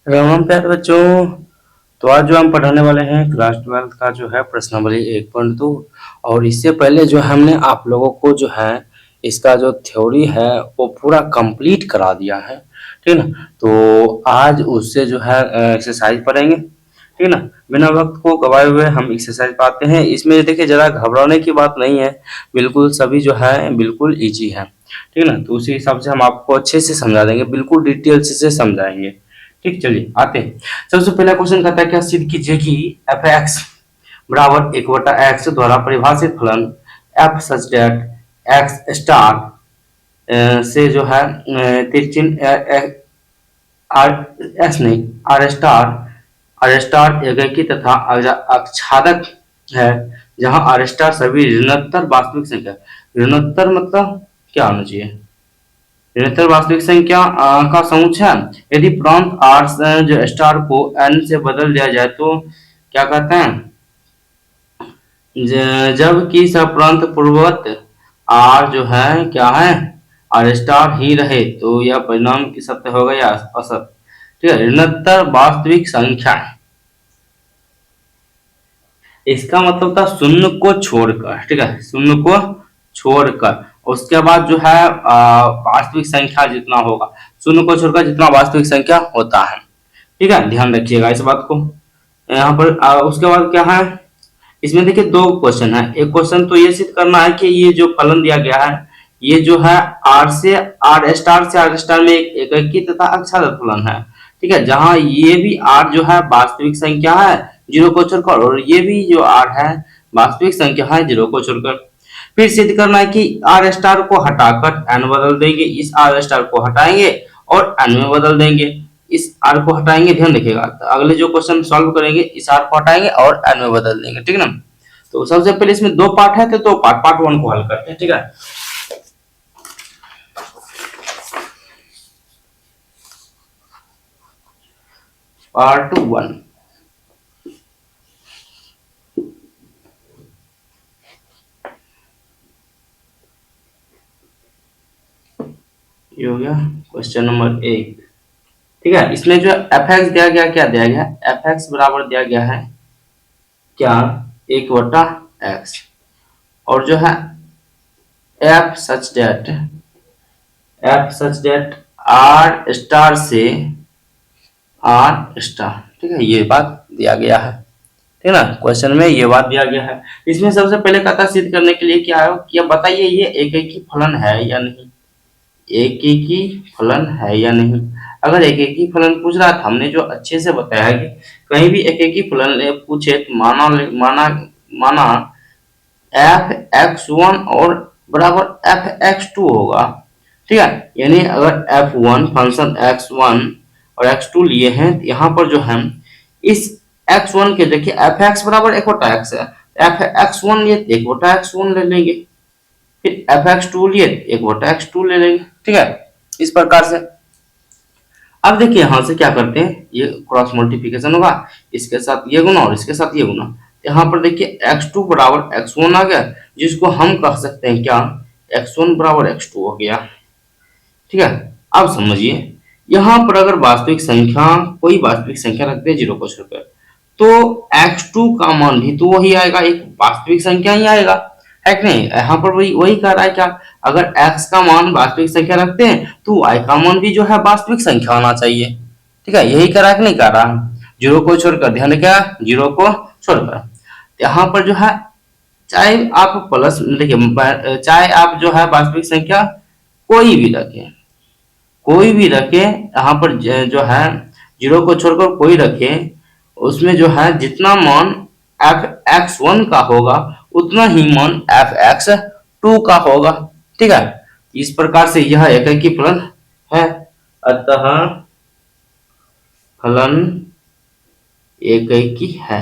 राम राम प्यारे बच्चों। तो आज जो हम पढ़ाने वाले हैं क्लास 12 का जो है प्रश्नावली 1.2। और इससे पहले जो हमने आप लोगों को जो है इसका जो थ्योरी है वो पूरा कंप्लीट करा दिया है, ठीक है ना। तो आज उससे जो है एक्सरसाइज पढ़ेंगे, ठीक है ना। बिना वक्त को गवाए हुए हम एक्सरसाइज पाते हैं। इसमें देखिए जरा घबराने की बात नहीं है, बिल्कुल सभी जो है बिल्कुल इजी है, ठीक है ना। तो उसी हिसाब से हम आपको अच्छे से समझा देंगे, बिल्कुल डिटेल से समझाएंगे। ठीक, चलिए आते हैं। सबसे पहला क्वेश्चन कहता है क्या सिद्ध कीजिए कि एफ एक्स बराबर 1/x द्वारा परिभाषित फलन F such that x star से जो है तिरछिन आर एस नहीं आर स्टार एकीकृत तथा आच्छादक है, जहां आर स्टार सभी ऋणात्मक वास्तविक संख्या। ऋणात्मक मतलब क्या होना चाहिए? ऋणात्मक वास्तविक संख्या का समुच्चय है। यदि प्रांत आर जो स्टार को एन से बदल दिया जाए तो क्या कहते हैं? जबकि सप्रांत पूर्ववत आर जो है क्या है, आर स्टार ही रहे, तो यह परिणाम की सत्य होगा या असत्य? ठीक है, ऋणात्मक वास्तविक संख्या इसका मतलब था शून्य को छोड़कर, ठीक है, शून्य को छोड़कर। उसके बाद जो है वास्तविक संख्या जितना होगा, शून्य को छोड़कर जितना वास्तविक संख्या होता है, ठीक है, ध्यान रखिएगा इस बात को। यहाँ पर उसके बाद क्या है, इसमें देखिए दो क्वेश्चन है। एक क्वेश्चन तो ये सिद्ध करना है कि ये जो फलन दिया गया है ये जो है आर से आर स्टार में एक एकीकृत तथा आच्छादित फलन है, ठीक है, जहां ये भी आर जो है वास्तविक संख्या है जीरो को छोड़कर, और ये भी जो आर है वास्तविक संख्या है जीरो को छोड़कर। फिर सिद्ध करना है कि आर स्टार को हटाकर एन बदल देंगे, इस आर स्टार को हटाएंगे और एन में बदल देंगे, इस आर को हटाएंगे, ध्यान रखिएगा। तो अगले जो क्वेश्चन सॉल्व करेंगे इस आर को हटाएंगे और एन में बदल देंगे, ठीक है ना। तो सबसे पहले इसमें दो पार्ट है, तो दो पार्ट वन को हल करते हैं, ठीक है। पार्ट वन, ये हो गया क्वेश्चन नंबर 1, ठीक है। इसमें जो एफ एक्स दिया गया, क्या दिया गया, एफ एक्स बराबर दिया गया है क्या 1/x, और जो है F such that R star से आर स्टार, ठीक है, ये बात दिया गया है, ठीक है ना। क्वेश्चन में ये बात दिया गया है। इसमें सबसे पहले कथा सिद्ध करने के लिए क्या है कि बताइए ये एक ही फलन है या नहीं, एक ही फलन है या नहीं। अगर एक ही फलन पूछ रहा था, हमने जो अच्छे से बताया कि कहीं भी एक ही फलन पूछे तो माना माना माना एफ एक्स वन और बराबर एफ एक्स टू होगा, ठीक है। यानी अगर F one function x one और एक्स टू लिए हैं, तो यहाँ पर जो है इस एक्स वन के देखिए एफ एक्स बराबर 1/x है, एफ एक्स वन लिए 1/x वन ले लेंगे, फिर एफ एक्स टू लिए 1/x टू ले लेंगे, ठीक है, इस प्रकार से। अब देखिए यहां से क्या करते हैं, ये क्रॉस मल्टीप्लिकेशन होगा, इसके साथ ये गुना और इसके साथ ये गुना। यहाँ पर देखिए x2 बराबर x1 आ गया, जिसको हम कह सकते हैं क्या, x1 बराबर x2 हो गया, ठीक है। अब समझिए यहाँ पर अगर वास्तविक संख्या कोई वास्तविक संख्या रखते हैं जीरो को छोड़कर, तो x2 का मान भी तो वही आएगा, एक वास्तविक संख्या ही आएगा, है कि नहीं। यहाँ पर वही वही कह रहा है क्या, अगर x का मान वास्तविक संख्या रखते हैं तो y का मान भी जो है वास्तविक संख्या होना चाहिए, ठीक है, यही कह रहा है कि नहीं कह रहा, जीरो को छोड़कर, ध्यान रखिएगा, जीरो को छोड़कर। यहाँ पर जो है चाहे आप प्लस देखिए, चाहे आप जो है वास्तविक संख्या कोई भी रखे यहाँ पर जो है जीरो को छोड़कर कोई रखे, उसमें जो है जितना मान एफ एक्स वन का होगा उतना ही मान एफ एक्स टू का होगा, ठीक है। इस प्रकार से यह एक ही फलन है, अतः फलन एक ही है,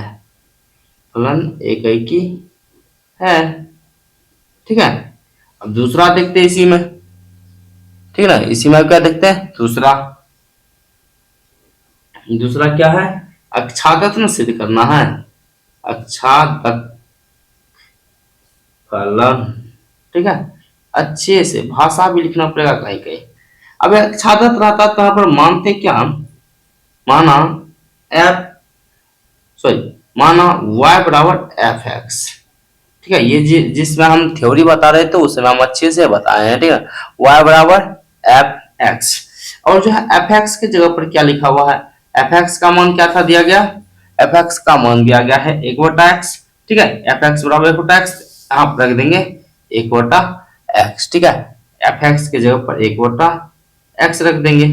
फलन एक ही है, ठीक है। अब दूसरा देखते हैं इसी में, ठीक है ना, इसी में क्या देखते हैं, दूसरा क्या है, आच्छादक में सिद्ध करना है, आच्छादक फलन, ठीक है, अच्छे से भाषा भी लिखना पड़ेगा कहीं कहीं। अब आच्छादक रहता तो यहाँ पर मानते क्या हम, माना एफ सॉरी माना y बराबर एफ एक्स। ठीक है, ये जिसमें हम थ्योरी बता रहे थे उसमें हम अच्छे से बताए हैं। ठीक है, y बराबर एफ एक्स, और जो है एफ एक्स की जगह पर क्या लिखा हुआ है, एफ एक्स का मान क्या था दिया गया, एफ एक्स का मान दिया गया है 1/x। ठीक है, एफ एक्स बराबर 1/x, आप रख देंगे 1/x। ठीक है, एफ एक्स की जगह पर 1/x रख देंगे।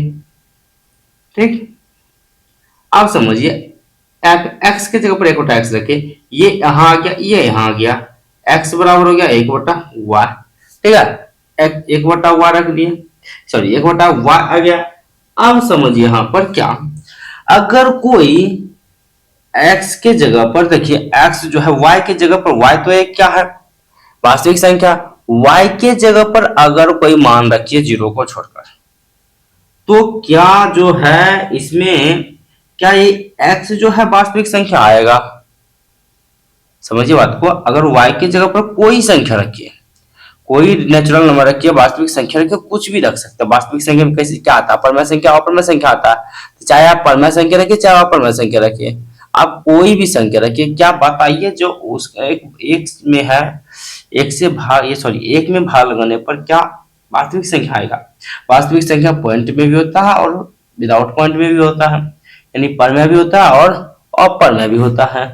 ठीक, आप समझिए एफ एक्स की जगह पर 1/x रखे, ये यहाँ आ गया, ये यहाँ आ गया, x बराबर हो गया 1/y। ठीक है, 1/y रख दिए, सॉरी 1/y आ गया। अब समझिए यहाँ पर क्या, अगर कोई x के जगह पर, देखिए x जो है y के जगह पर, y तो एक क्या है वास्तविक संख्या, y के जगह पर अगर कोई मान रखिए 0 को छोड़कर, तो क्या जो है इसमें क्या ये x जो है वास्तविक संख्या आएगा। समझिए बात को, अगर y की जगह पर कोई संख्या रखिए, कोई नेचुरल नंबर रखिए, वास्तविक संख्या रखिए, कुछ भी रख सकते हैं। वास्तविक संख्या में कैसे क्या आता है, परमेय संख्या, अपरमेय संख्या आता है। तो चाहे आप परमेय संख्या रखिए, चाहे अपरमेय संख्या रखिए, आप कोई भी संख्या रखिए, क्या बताइए जो उस एक में है, एक से भाग, ये सॉरी एक में भाग लगाने पर क्या वास्तविक संख्या आएगा। वास्तविक संख्या पॉइंट में भी होता है और विदाउट पॉइंट में भी होता है, यानी परमेय भी होता है और अपरमेय भी होता है।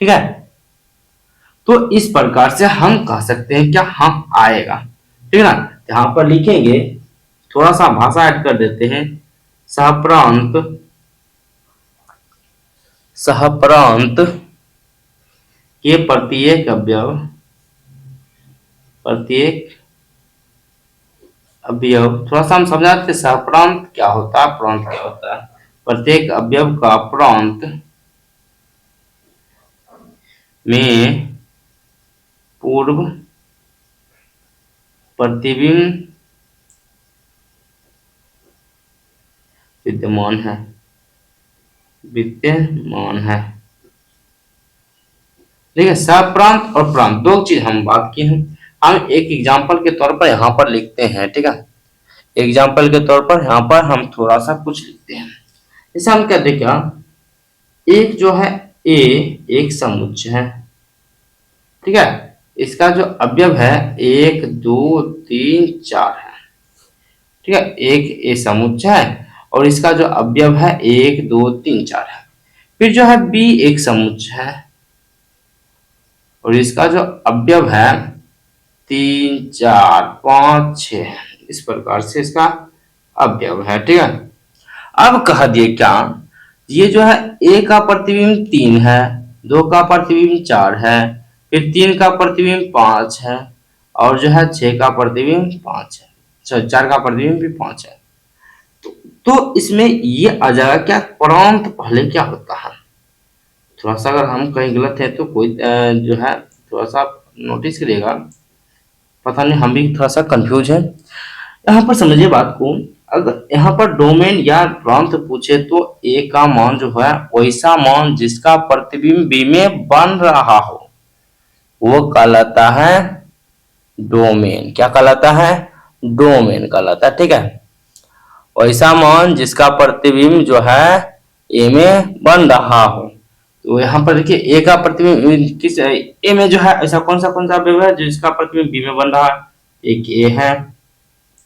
ठीक है, तो इस प्रकार से हम कह सकते हैं क्या, हम आएगा। ठीक है ना, यहाँ पर लिखेंगे, थोड़ा सा भाषा ऐड कर देते हैं, सहप्रांत, सहप्रांत के प्रत्येक अवयव, प्रत्येक अवयव, थोड़ा सा हम समझाते हैं सहप्रांत क्या होता है, प्रांत क्या होता है। प्रत्येक अवयव का प्रांत में पूर्व प्रतिबिंब विद्यमान है, विद्यमान है। देखिए सप्रांत और प्रांत दो चीज हम बात की हैं, हम एक एग्जांपल के तौर पर यहाँ पर लिखते हैं। ठीक है, एग्जांपल के तौर पर यहाँ पर हम थोड़ा सा कुछ लिखते हैं। जैसे हम कहते हैं क्या, एक जो है ए एक समुच्चय है। ठीक है, इसका जो अवयव है 1 2 3 4 है। ठीक है, एक ए समुच्चय है और इसका जो अवयव है 1 2 3 4 है। फिर जो है बी एक समुच्चय है और इसका जो अवयव है 3 4 5 6 है। इस प्रकार से इसका अवयव है। ठीक है, अब कह दिए क्या, ये जो है ए का प्रतिबिंब 3 है, 2 का प्रतिबिंब 4 है, फिर 3 का प्रतिबिंब 5 है और जो है 6 का प्रतिबिंब 5 है, 4 का प्रतिबिंब भी 5 है। तो इसमें ये आ जाएगा क्या, प्रांत पहले क्या होता है। थोड़ा सा अगर हम कहीं गलत है तो कोई जो है थोड़ा सा नोटिस करिएगा, पता नहीं हम भी थोड़ा सा कंफ्यूज है। यहाँ पर समझिए बात को, अगर यहाँ पर डोमेन या प्रांत पूछे तो ए का मान जो है वैसा मान जिसका प्रतिबिंब बी में बन रहा हो वो कहलाता है डोमेन। क्या कहलाता है, डोमेन कहलाता है। ठीक है, वैसा मान जिसका प्रतिबिंब जो है ए में बन रहा हो। तो यहाँ पर देखिए ए का प्रतिबिंब किस ए में जो है ऐसा कौन सा अवयव है जिसका प्रतिबिंब बी में बन रहा है, एक ए है,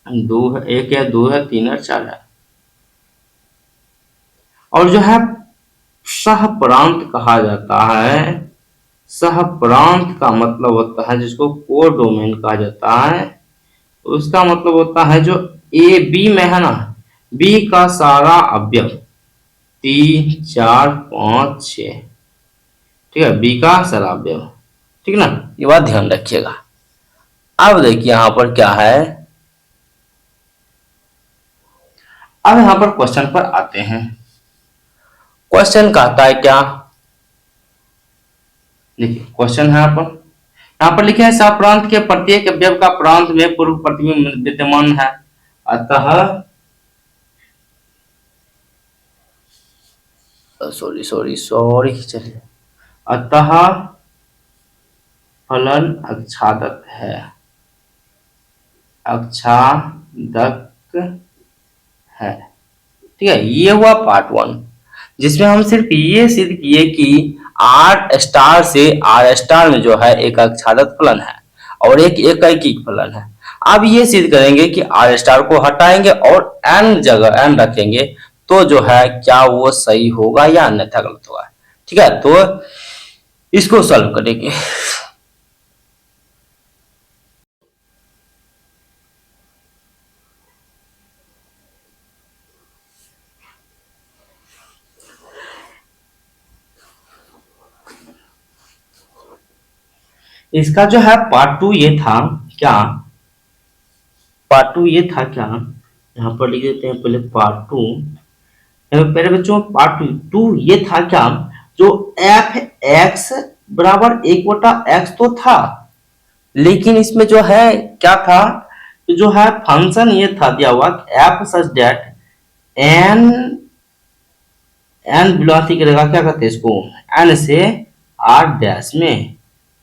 दो है, एक है, दो है, तीन है, चार है। और जो है सहप्रांत कहा जाता है, सहप्रांत का मतलब होता है जिसको कोडोमेन कहा जाता है, उसका मतलब होता है जो ए बी में है ना, बी का सारा अवयव 3 4 5 6। ठीक है, बी का सारा अवयव। ठीक है ना, ये बात ध्यान रखिएगा। अब देखिए यहां पर क्या है, अब यहां पर क्वेश्चन पर आते हैं। क्वेश्चन कहता है क्या, देखिए क्वेश्चन है यहाँ पर लिखे है सप्रांत के प्रत्येक अवयव का प्रांत में पूर्व प्रतिबिंब विद्यमान है, अतः सॉरी चलिए, अतः फलन आच्छादक है, आच्छादक है। ठीक है, ये हुआ पार्ट 1। जिसमें हम सिर्फ ये सिद्ध किए कि आर स्टार से आर स्टार में जो है एक आच्छादित फलन है और एक एकैकिक फलन है। अब ये सिद्ध करेंगे कि आर स्टार को हटाएंगे और एन जगह एन रखेंगे तो जो है क्या वो सही होगा या अन्यथा गलत होगा। ठीक है, तो इसको सॉल्व करेंगे। इसका जो है पार्ट टू ये था क्या, पार्ट टू ये था क्या, यहाँ पर लिख देते हैं पहले पार्ट टू। पहले बच्चों पार्ट टू ये था क्या, जो एफ एक्स बराबर 1/x तो था, लेकिन इसमें जो है क्या था, जो है फंक्शन ये था दिया हुआ एफ सच डेट एन एन बिलोंग करेगा, क्या कहते हैं इसको, एन से आर डैश में,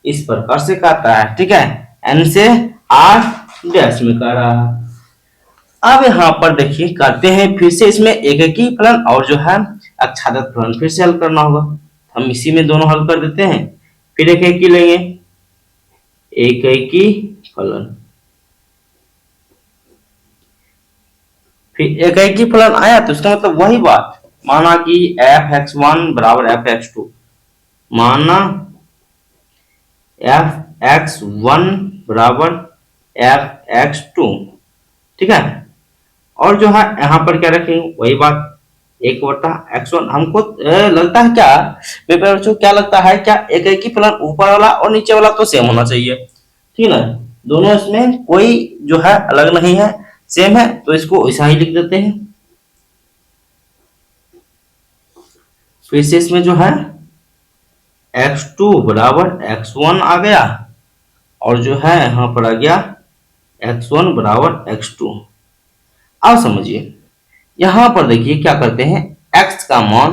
इस प्रकार से कहता है। ठीक है, एन से आर डैश में कह रहा है। अब यहाँ पर देखिए करते हैं फिर से इसमें एक ही फलन और जो है आच्छादित फलन फिर से हल करना होगा। हम इसी में दोनों हल कर देते हैं, फिर एक ही लेंगे, एक ही फलन, फिर एक ही फलन आया तो इसका मतलब वही बात, माना कि f(x1) बराबर f(x2), माना f(x1) बराबर f(x2), ठीक है। और जो है यहाँ पर क्या रखेंगे वही बात 1/x1। हमको लगता है क्या, मेरे बच्चों क्या लगता है, क्या एक ही फलन ऊपर वाला और नीचे वाला तो सेम होना चाहिए, ठीक है ना, दोनों इसमें कोई जो है अलग नहीं है, सेम है, तो इसको ऐसा ही लिख देते हैं। फिर से इसमें जो है x2 बराबर x1 आ गया और जो है यहाँ पर आ गया x1 बराबर x2। अब समझिए यहां पर देखिए क्या करते हैं, x का मान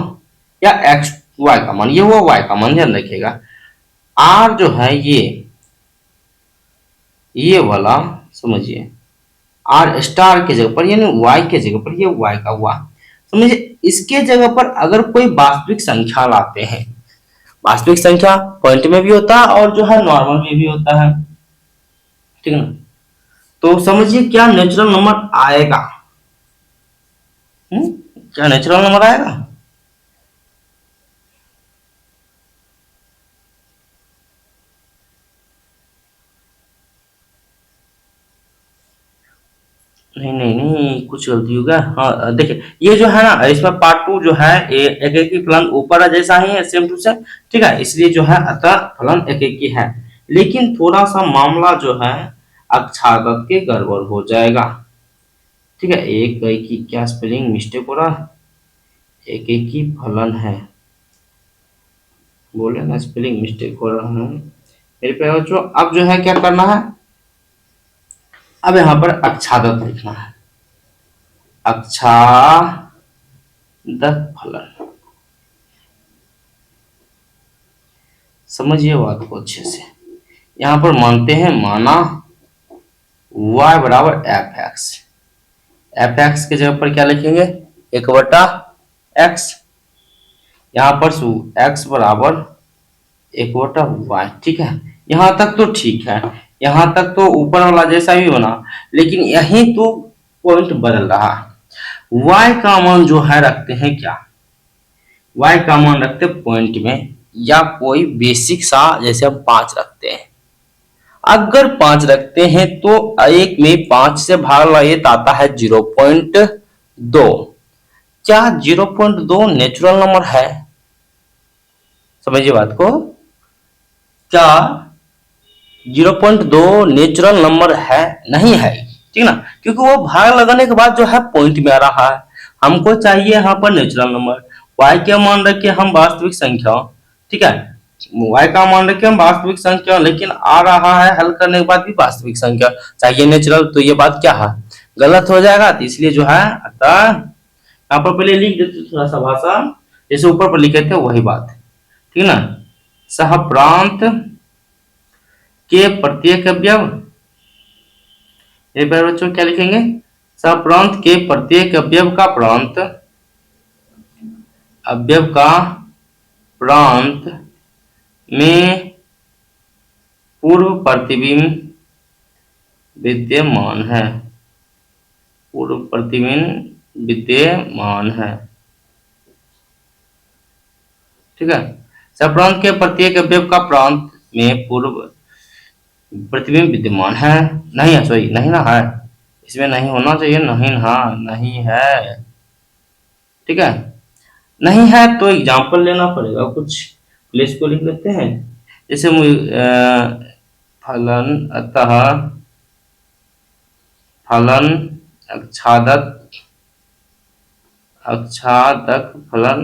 या x y का मान, ये हुआ y का मान, ध्यान रखिएगा। r जो है ये वाला समझिए r स्टार के जगह पर यानी y के जगह पर ये y का हुआ, समझिए। इसके जगह पर अगर कोई वास्तविक संख्या लाते हैं, वास्तविक संख्या पॉइंट में भी होता है और जो है नॉर्मल में भी होता है, ठीक है ना, तो समझिए क्या नेचुरल नंबर आएगा, क्या नेचुरल नंबर आएगा, नहीं नहीं नहीं कुछ गलती होगा। हाँ देखिए ये जो है ना, इसमें पार्ट टू जो है एक एक ही फलन ऊपर जैसा ही है, सेम टू सेम, ठीक है, इसलिए जो है अतः फलन एक एक ही है, लेकिन थोड़ा सा मामला जो है अक्षागत के गड़बड़ हो जाएगा, ठीक है। एक की क्या स्पेलिंग मिस्टेक हो रहा, एक ही फलन है, बोले ना स्पेलिंग मिस्टेक हो रहा है मेरे पे बच्चों। अब जो है क्या करना है, अब यहाँ पर अक्षादत लिखना है, अक्षादत फलन, समझिए बात को अच्छे से। यहाँ पर मानते हैं, माना y बराबर एफ एक्स के जगह पर क्या लिखेंगे 1/x, यहाँ पर x बराबर 1/y, ठीक है। यहाँ तक तो ठीक है, यहाँ तक तो ऊपर वाला जैसा भी बना, लेकिन यही तो पॉइंट बदल रहा है। y का मान जो है रखते हैं क्या, y का मान रखते पॉइंट में या कोई बेसिक सा, जैसे हम 5 रखते हैं। अगर 5 रखते हैं तो एक में 5 से भाग लगाइए तो आता है 0.2। क्या 0.2 नेचुरल नंबर है, समझिए बात को, क्या 0.2 नेचुरल नंबर है, नहीं है, ठीक ना, क्योंकि वो भाग लगाने के बाद जो है पॉइंट में आ रहा है। हमको चाहिए यहाँ पर नेचुरल नंबर, y का मान रखे हम वास्तविक संख्या, ठीक है, y का मान रखे हम वास्तविक संख्या, लेकिन आ रहा है हल करने के बाद भी वास्तविक संख्या चाहिए नेचुरल, तो ये बात क्या है, गलत हो जाएगा, तो इसलिए जो है अतः यहाँ पर पहले लिख देते थोड़ा सा भाषा, जैसे ऊपर पर लिखे थे वही बात, ठीक है ना। सहप्रांत के प्रत्येक अवयव, एक बार बच्चों क्या लिखेंगे, सहप्रांत के प्रत्येक अवयव का प्रांत अवयव का प्रांत में पूर्व प्रतिबिंब विद्यमान है, पूर्व प्रतिबिंब विद्यमान है। ठीक है, सप्रांत के प्रत्येक अवयव का प्रांत में पूर्व प्रतिबिंब विद्यमान है, नहीं है, सॉरी नहीं ना है, इसमें नहीं होना चाहिए, नहीं, हाँ नहीं है। ठीक है, नहीं है तो एग्जाम्पल लेना पड़ेगा कुछ, प्लेस को लिख लेते हैं। जैसे फलन अतः फलन आच्छादक आच्छादक फलन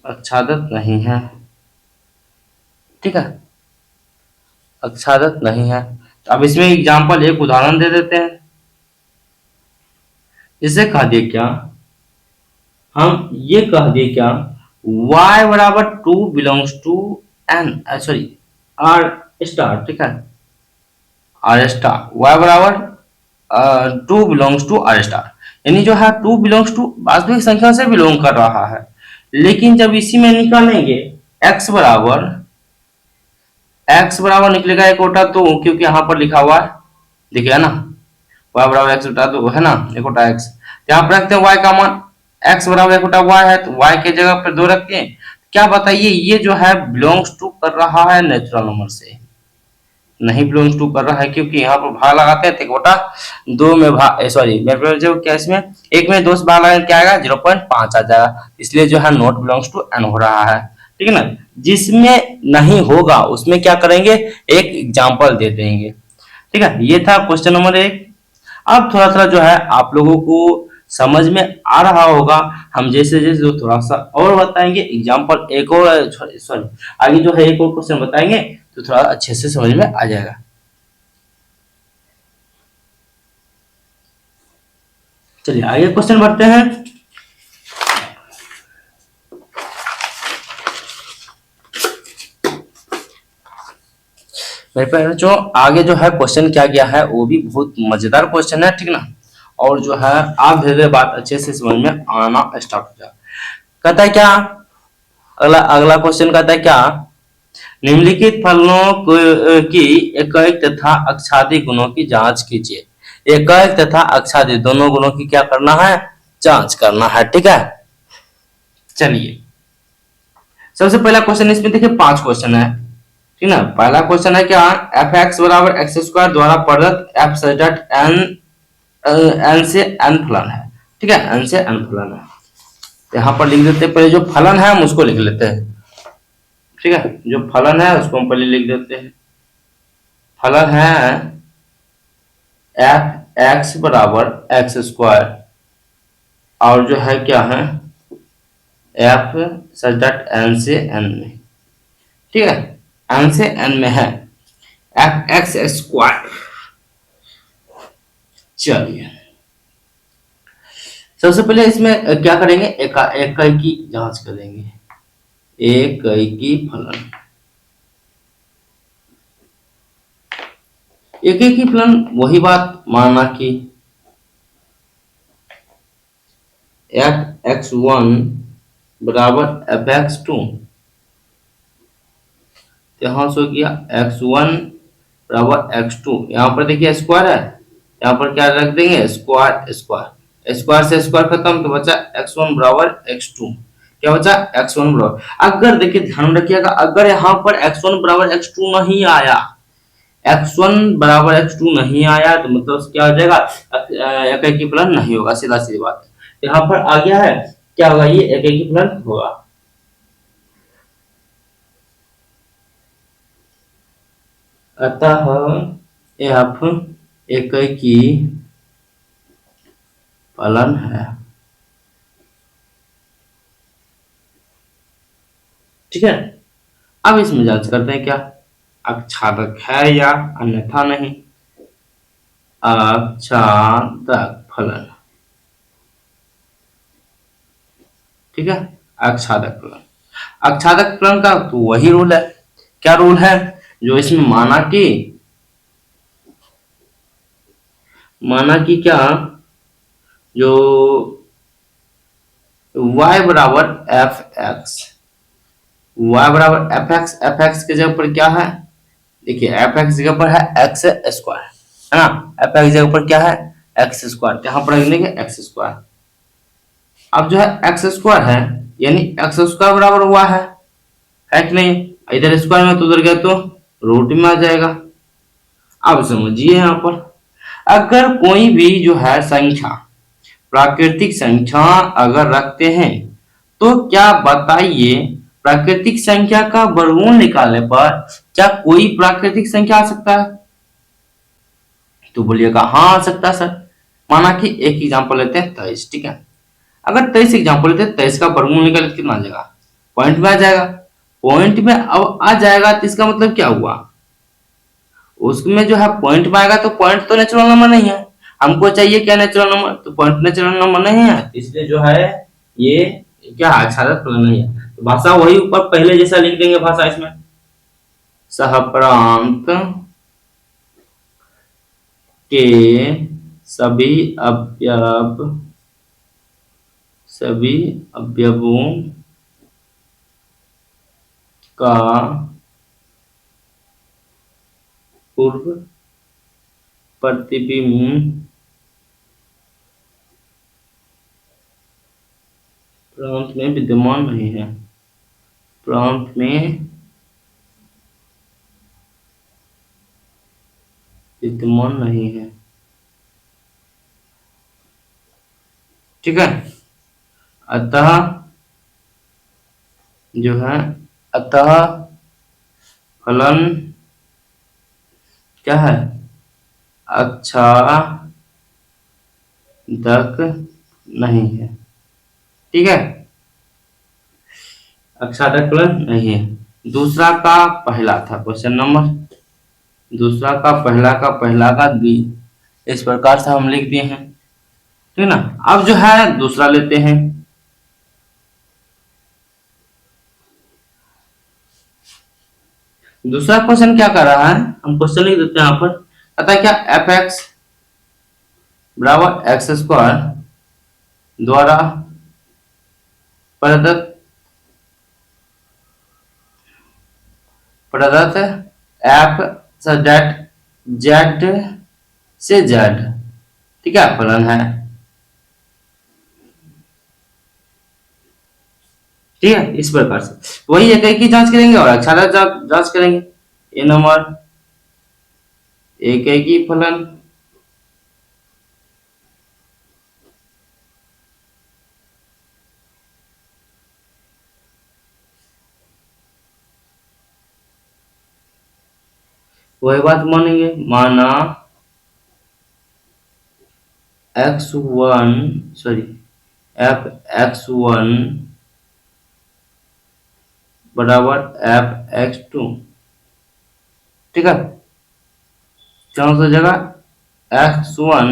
आच्छादक नहीं है। ठीक है, आच्छादक नहीं है। तो अब इसमें एग्जाम्पल एक उदाहरण दे देते हैं। इसे कह दिए क्या, हम ये कह दिए क्या, y बराबर 2 belongs to n, sorry r star. ठीक है, r स्टार, y बराबर 2 बिलोंग्स टू r स्टार, यानी जो है 2 बिलोंग्स टू वास्तविक संख्या से बिलोंग कर रहा है। लेकिन जब इसी में निकालेंगे x बराबर निकलेगा एक ओटा 2, क्योंकि यहाँ पर लिखा हुआ है, देखिएगा ना, y बराबर x बटा 2 है ना, एक ओटा x। यहाँ पर रखते हैं y का मान, x बराबर एक बटा y है, तो y के जगह पर 2 रखते हैं। क्या बताइए, ये जो है बिलोंग्स टू कर रहा है नेचुरल नंबर से, नहीं बिलोंग्स टू कर रहा है, क्योंकि यहाँ पर भाग लगाते हैं तो 1/2 में भाग, सॉरी मेरे जो क्या इसमें 1 में 2 से भाग लगाएंगे क्या आएगा, 0.5 आ जाएगा, इसलिए जो है नॉट बिलोंग्स टू n हो रहा है। ठीक है ना, जिसमें नहीं होगा उसमें क्या करेंगे, एक एग्जाम्पल दे देंगे। ठीक है, ये था क्वेश्चन नंबर 1। अब थोड़ा थोड़ा जो है आप लोगों को समझ में आ रहा होगा, हम जैसे जैसे थोड़ा सा और बताएंगे एग्जाम्पल, एक और सॉरी आगे जो है एक और क्वेश्चन बताएंगे तो थोड़ा अच्छे से समझ में आ जाएगा। चलिए आगे क्वेश्चन बढ़ते हैं। मेरे प्यारे बच्चों, आगे जो है क्वेश्चन क्या गया है वो भी बहुत मजेदार क्वेश्चन है। ठीक ना, और जो है आप धीरे धीरे बात अच्छे से समझ में आना स्टार्ट हो जाए। कहता है क्या, अगला अगला क्वेश्चन कहता है क्या, निम्नलिखित फलनों की एकैक तथा अक्षादी गुणों की जांच कीजिए। एकैक तथा अक्षादी दोनों गुणों की क्या करना है, जांच करना है। ठीक है, चलिए सबसे पहला क्वेश्चन, इसमें देखिए 5 क्वेश्चन है। ठीक ना, पहला क्वेश्चन है क्या, एफ एक्स बराबर एक्स स्क्वायर द्वारा प्रदत्त एफ सच दैट एन से एन फलन है। ठीक है, एन से एन फलन है, यहाँ पर लिख देते हैं, पहले जो फलन है हम उसको लिख लेते हैं। ठीक है, जो फलन है उसको हम पहले लिख देते हैं। फलन है एफ एक्स बराबर एक्स स्क्वायर, और जो है क्या है एफ सच दैट एन से एन में। ठीक है, एन से एन में है एफ एक्स स्क्वायर। चलिए सबसे पहले इसमें क्या करेंगे, इकाई की जांच करेंगे, इकाई फलन। इकाई फलन वही बात माना कि एफ एक्स 1 बराबर एफ एक्स 2, यहां से हो गया x1 बराबर x2, यहाँ पर देखिए स्क्वायर है, यहाँ पर क्या रख देंगे, स्क्वायर स्क्वायर, स्क्वायर से स्क्वायर खत्म, तो बचा x1 बराबर x2, क्या बचा x1 बराबर। अगर देखिए ध्यान रखिएगा, अगर यहाँ पर x1 बराबर x2 नहीं आया, x1 बराबर x2 नहीं आया तो मतलब क्या हो जाएगा, इकाई फलन नहीं होगा, सीधा सीधी बात है। यहाँ पर आ गया है, क्या होगा, ये इकाई फलन होगा। अतः एफ इकाई फलन है। ठीक है, अब इसमें जांच करते हैं क्या आच्छादक है या अन्यथा नहीं। आच्छादक फलन, ठीक है, आच्छादक फलन, आच्छादक फलन का तो वही रूल है, क्या रूल है, जो इसमें माना कि क्या, जो y बराबर एफ एक्स, वाई बराबर एफ एक्स, एफ एक्स के जगह पर क्या है, देखिए एफ एक्स जगह पर है एक्स स्क्वायर, है ना, एफ एक्स जगह पर क्या है एक्स स्क्वायर, यहाँ पर लिखेंगे एक्स स्क्वायर। अब जो है एक्स स्क्वायर है यानी एक्स स्क्वायर बराबर हुआ है कि नहीं, इधर स्क्वायर में तो उधर गया तो रूट में आ जाएगा। अब समझिए यहाँ पर अगर कोई भी जो है संख्या, प्राकृतिक संख्या अगर रखते हैं तो क्या बताइए प्राकृतिक संख्या का वर्गमूल निकालने पर क्या कोई प्राकृतिक संख्या आ सकता है, तो बोलिएगा हाँ आ सकता है सर। माना कि एक एग्जांपल लेते हैं 23, ठीक है, अगर 23 एग्जांपल लेते हैं 23 का वर्गमूल निकाले तो कितना आ जाएगा, पॉइंट में आ जाएगा। पॉइंट में अब आ जाएगा तो इसका मतलब क्या हुआ, उसमें जो है पॉइंट में आएगा तो पॉइंट तो नेचुरल नंबर नहीं है, हमको चाहिए क्या नेचुरल नंबर, तो पॉइंट नेचुरल नंबर नहीं है, इसलिए जो है ये क्या आच्छादित फलन नहीं है। तो भाषा वही ऊपर पहले जैसा लिख देंगे भाषा इसमें, सहप्रांत के सभी अवयवों का पूर्व प्रतिबिंब प्रांत में विद्यमान नहीं है, प्रांत में विद्यमान नहीं है, ठीक है। अतः जो है अतः फलन क्या है आच्छादक नहीं है, ठीक है, आच्छादक फलन नहीं है। दूसरा का पहला था क्वेश्चन नंबर, दूसरा का पहला का द्वि, इस प्रकार से हम लिख दिए हैं, ठीक है ना। अब जो है दूसरा लेते हैं, दूसरा क्वेश्चन क्या कर रहा है, हम क्वेश्चन लिख देते हैं यहाँ पर, कहता है क्या एफ एक्स बराबर एक्स स्क्वायर द्वारा प्रदत्त एफ जेड जेड से जेड, ठीक है, फलन है, ठीक है। इस प्रकार से वही एक की जांच करेंगे और आच्छादक जांच करेंगे। ये नंबर एक ही फलन वही बात मानेंगे, माना x1 सॉरी एफ x1 बराबर एफ x2, ठीक है, कौन सा जगह x1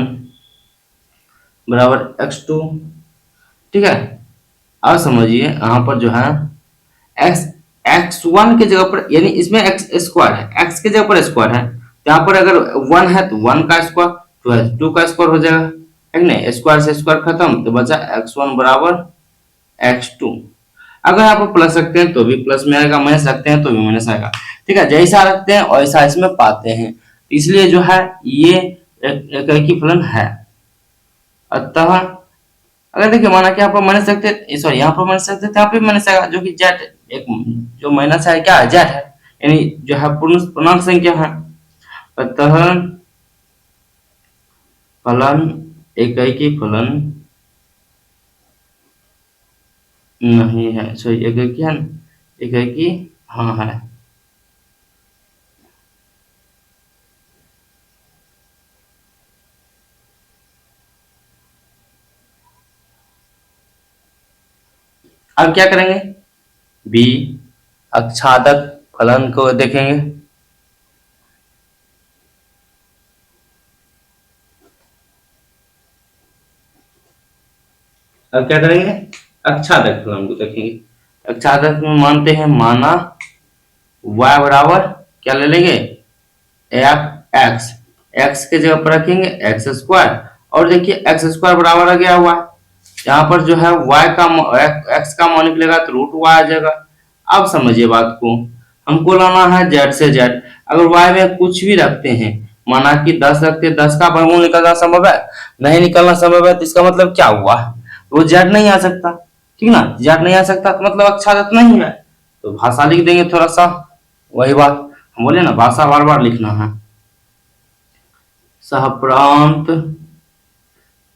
बराबर x2, ठीक है। अब समझिए यहाँ पर जो है x x1 के जगह पर यानी इसमें x स्क्वायर है, x के जगह पर स्क्वायर है, यहाँ पर अगर 1 है तो 1 का स्क्वायर, 2 है 2 का स्क्वायर हो जाएगा, है नहीं, स्क्वायर से स्क्वायर खत्म, तो बचा x1 बराबर x2। अगर यहाँ पर प्लस रखते हैं तो भी प्लस में आएगा, माइनस रखते हैं तो भी माइनस आएगा, ठीक है, जैसा रखते हैं वैसा इसमें पाते हैं, इसलिए जो है ये एक ही फलन है। अतः अगर देखिए माना कि यहाँ पर माइनस रखते, सॉरी यहाँ पर माइनस रखते यहाँ पे माइनस आएगा, जो कि जेड एक जो माइनस है क्या है जेड है, यानी जो है पूर्णांक संख्या है, अतः फलन एक ही फलन नहीं है, सॉरी एक ही है, एक ही हाँ है। अब क्या करेंगे, बी आच्छादक फलन को देखेंगे, अब क्या करेंगे आच्छादक फलन को देखेंगे। आच्छादक में मानते हैं, माना y बराबर क्या ले लेंगे एफ एक्स, एक्स के जगह पर रखेंगे एक्स स्क्वायर, और देखिए एक्स स्क्वायर बराबर आ गया हुआ है, यहाँ पर जो है y का x का मान निकलेगा तो रूट y आ जाएगा। अब समझिए बात को, हमको लाना है z से z। अगर y में कुछ भी रखते हैं, माना कि 10 रखते हैं, 10 का वर्गमूल निकलना संभव है? नहीं निकलना संभव है, तो इसका मतलब क्या हुआ? वो z नहीं आ सकता, ठीक ना। z नहीं आ सकता तो मतलब अक्षागत नहीं है, तो भाषा लिख देंगे थोड़ा सा। वही बात हम बोले ना, भाषा बार बार लिखना है। सहप्रांत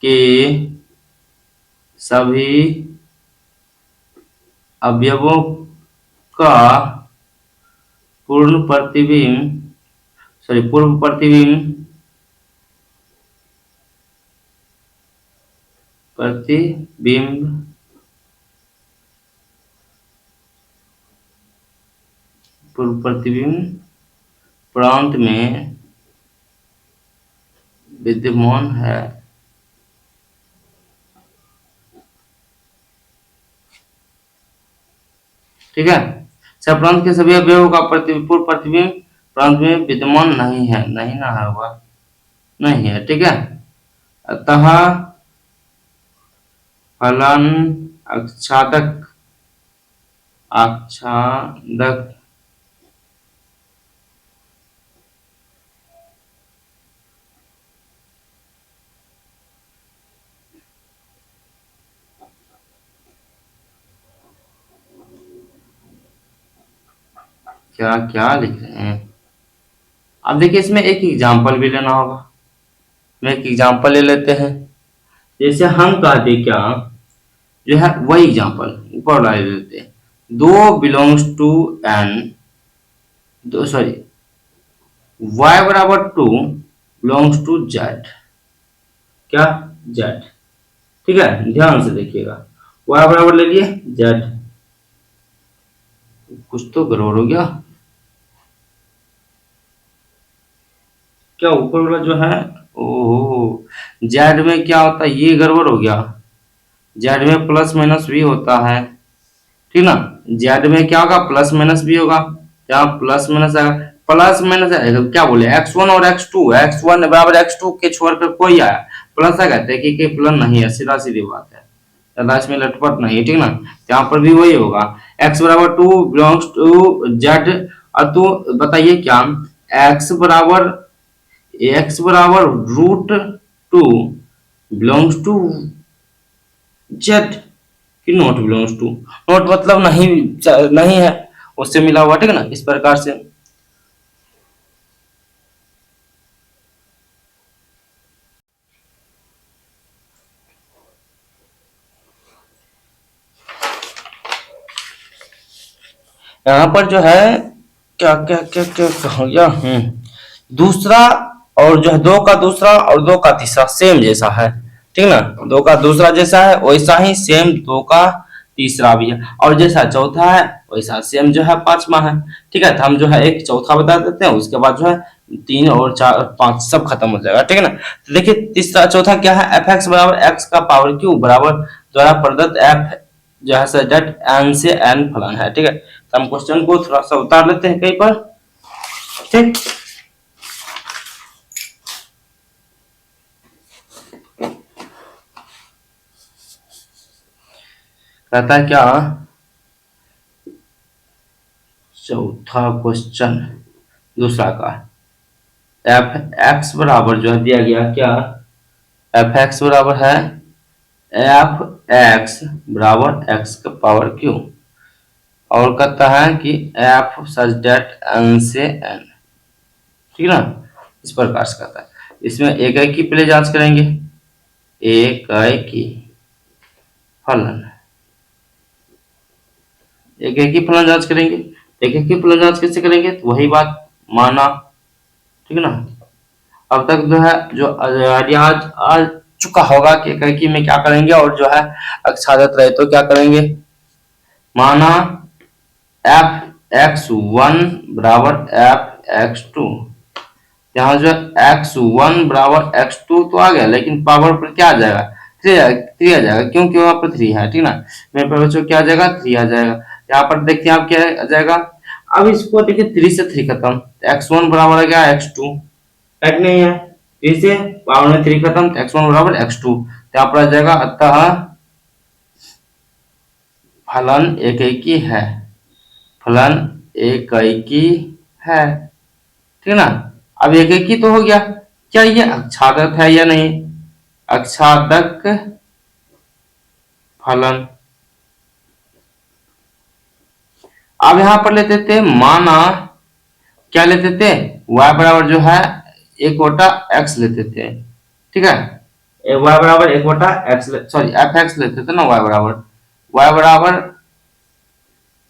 के सभी अवयवों का पूर्ण प्रतिबिंब पूर्व प्रतिबिंब प्रांत में विद्यमान है। ठीक है, सप्रांत के सभी अवयवों का पूर्व प्रतिबिंब प्रांत में विद्यमान नहीं है, नहीं ना होगा, नहीं है। ठीक है, अतः फलन आच्छादक क्या क्या लिख रहे हैं? अब देखिए, इसमें एक एग्जाम्पल भी लेना होगा। मैं एक एग्जाम्पल ले लेते हैं। जैसे हम कहते क्या, जो है वही एग्जाम्पल ऊपर वाला ले लेते हैं। 2 बिलोंग्स टू एन, दो सॉरी y बराबर 2 बिलोंग्स टू z। क्या? z। ठीक है, ध्यान से देखिएगा, y बराबर ले लिए z। कुछ तो गड़बड़ हो गया क्या? ऊपर वाला जो है, ओहो, जेड में क्या होता है, ये गड़बड़ हो गया। जेड में प्लस माइनस भी होता है, ठीक ना। जेड में क्या होगा, प्लस माइनस भी होगा। यहाँ प्लस माइनस आएगा, प्लस माइनस आएगा, क्या बोले, x1 और x2, x1 बराबर x2 के छोड़कर कोई आया प्लस आएगा, देखिए कि प्लस नहीं है, सीधा सीधी बात है, ज्यादा इसमें लटपट नहीं है, ठीक ना। यहाँ पर भी वही होगा, x बराबर 2 बिलोंग्स टू z। और तो बताइए क्या, x बराबर √2 बिलोंग्स टू z कि नॉट बिलोंग्स टू? नॉट मतलब नहीं, नहीं है, उससे मिला हुआ, ठीक है ना, इस प्रकार से। यहाँ पर जो है क्या क्या क्या क्या कहा गया, दूसरा और जो है 2 का दूसरा और 2 का तीसरा सेम जैसा है, ठीक ना। 2 का दूसरा जैसा है वैसा ही सेम 2 का तीसरा भी है, और जैसा चौथा है वैसा सेम जो है पांचवा है। ठीक है, तो हम जो है एक चौथा बता देते हैं, उसके बाद जो है 3 और 4 और 5 सब खत्म हो जाएगा, ठीक है ना। तो देखिए तीसरा चौथा क्या है, एफ एक्स बराबर एक्स का पावर क्यूब बराबर द्वारा प्रदत्त एफ जो है सेट एन से एन फलन है। ठीक है, तो हम क्वेश्चन को थोड़ा सा उतार लेते हैं कहीं पर। ठीक, कहता है क्या, चौथा क्वेश्चन दूसरा का, एफ एक्स बराबर जो है दिया गया क्या, एफ एक्स बराबर है एफ एक्स बराबर एक्स का पावर क्यू, और कहता है कि एफ सच डेट एन से एन, ठीक है ना, इस प्रकार से कहता है। इसमें एक एक की पहले जांच करेंगे, एक की फलन, एक एक की फलन जांच करेंगे। एक एक की फलन जांच कैसे करेंगे, तो वही बात माना, ठीक है ना। अब तक जो है जो रियाज आ चुका होगा कि एक एक में क्या करेंगे, और जो है अक्षागत रहे तो क्या करेंगे। माना एफ एक्स वन बराबर एफ एक्स टू, यहाँ जो एक्स वन बराबर एक्स टू तो आ गया, लेकिन पावर पर क्या आ जाएगा, थ्री आ जाएगा, क्योंकि वहां पर 3 है, ठीक ना। मेरे पर बच्चों क्या आ जाएगा, 3 आ जाएगा। यहाँ पर देखते हैं आप क्या आ जाएगा। अब इसको देखिए 3 से 3 खत्म, एक्स वन बराबर आ गया एक्स टू, एक नहीं है, 3 से पावर में 3 खत्म, एक्स वन बराबर एक्स टू, यहाँ पर आ जाएगा अतः फलन एकेकी है, फलन एकेकी है, ठीक है ना। अब एकेकी तो हो गया, क्या ये अक्षादक है या नहीं, अक्षादक फलन। अब यहां पर लेते थे माना, क्या लेते थे, y बराबर जो है 1/x लेते थे, ठीक है, y बराबर 1/x, सॉरी fx लेते थे ना, y बराबर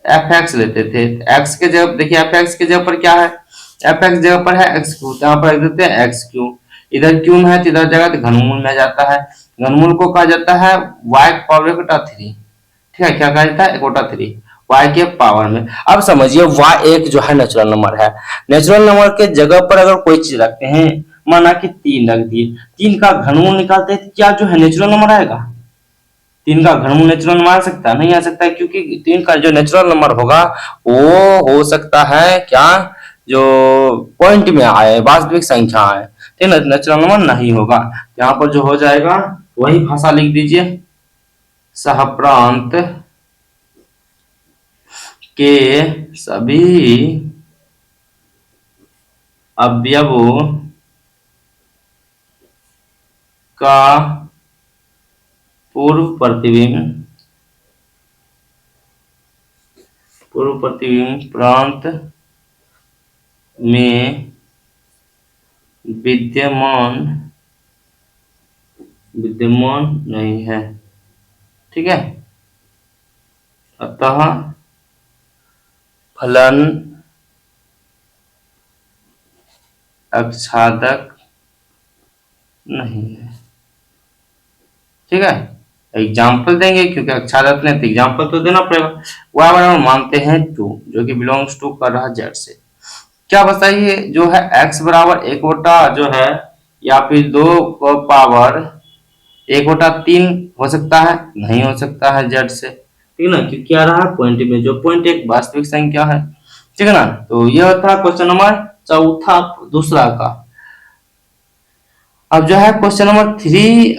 fx लेते थे। x के जगह देखिए, fx के जगह पर क्या है, fx जगह पर है x क्यूब, यहाँ पर रख देते हैं x क्यूब, इधर क्यूब है तो इधर जगह तो घनमूल में जाता है, घनमूल को कहा जाता है y पावर 1/3, ठीक है, क्या कहा जाता है 1/3 y के पावर में। अब समझिए y एक जो है नेचुरल नंबर है, नेचुरल नंबर के जगह पर अगर कोई चीज रखते हैं, माना कि 3 रख दिए, 3 का घनमूल निकालते हैं, क्या जो है नेचुरल नंबर आएगा, 3 का घनमूल नेचुरल नंबर आ सकता है, नहीं आ सकता है, क्योंकि 3 का जो नेचुरल नंबर होगा वो हो सकता है क्या, जो पॉइंट में आए, वास्तविक संख्या आए, ठीक है, नेचुरल नंबर नहीं होगा। यहाँ पर जो हो जाएगा वही भाषा लिख दीजिए, सहप्रांत के सभी अवयवों का पूर्व प्रतिबिंब प्रांत में विद्यमान नहीं है, ठीक है, अतः फलन अक्षादक नहीं है, ठीक है। एग्जाम्पल देंगे क्योंकि अक्षादक नहीं तो एग्जाम्पल तो देना पड़ेगा। y बराबर मानते हैं 2 जो कि बिलोंग्स टू कर रहा z से, क्या बताइए जो है x बराबर 1 जो है या फिर 2 पावर 1/3 हो सकता है, नहीं हो सकता है z से, ठीक है ना, क्योंकि क्या रहा पॉइंट में, जो पॉइंट एक वास्तविक संख्या है, ठीक है ना। तो यह था क्वेश्चन नंबर चौथा, दूसरा का। अब जो है क्वेश्चन नंबर 3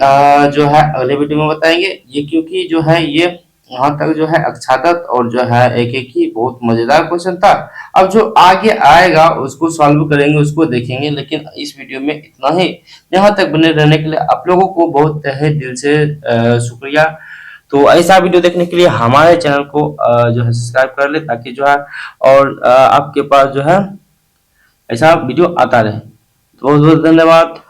जो है अगले वीडियो में बताएंगे, ये क्योंकि जो है ये यहाँ तक जो है अक्षादक और जो है एकेकी बहुत मजेदार क्वेश्चन था। अब जो आगे आएगा उसको सॉल्व करेंगे, उसको देखेंगे, लेकिन इस वीडियो में इतना ही। यहाँ तक बने रहने के लिए आप लोगों को बहुत तहे दिल से शुक्रिया। तो ऐसा वीडियो देखने के लिए हमारे चैनल को जो है सब्सक्राइब कर ले, ताकि जो है और आपके पास जो है ऐसा वीडियो आता रहे। तो बहुत बहुत धन्यवाद।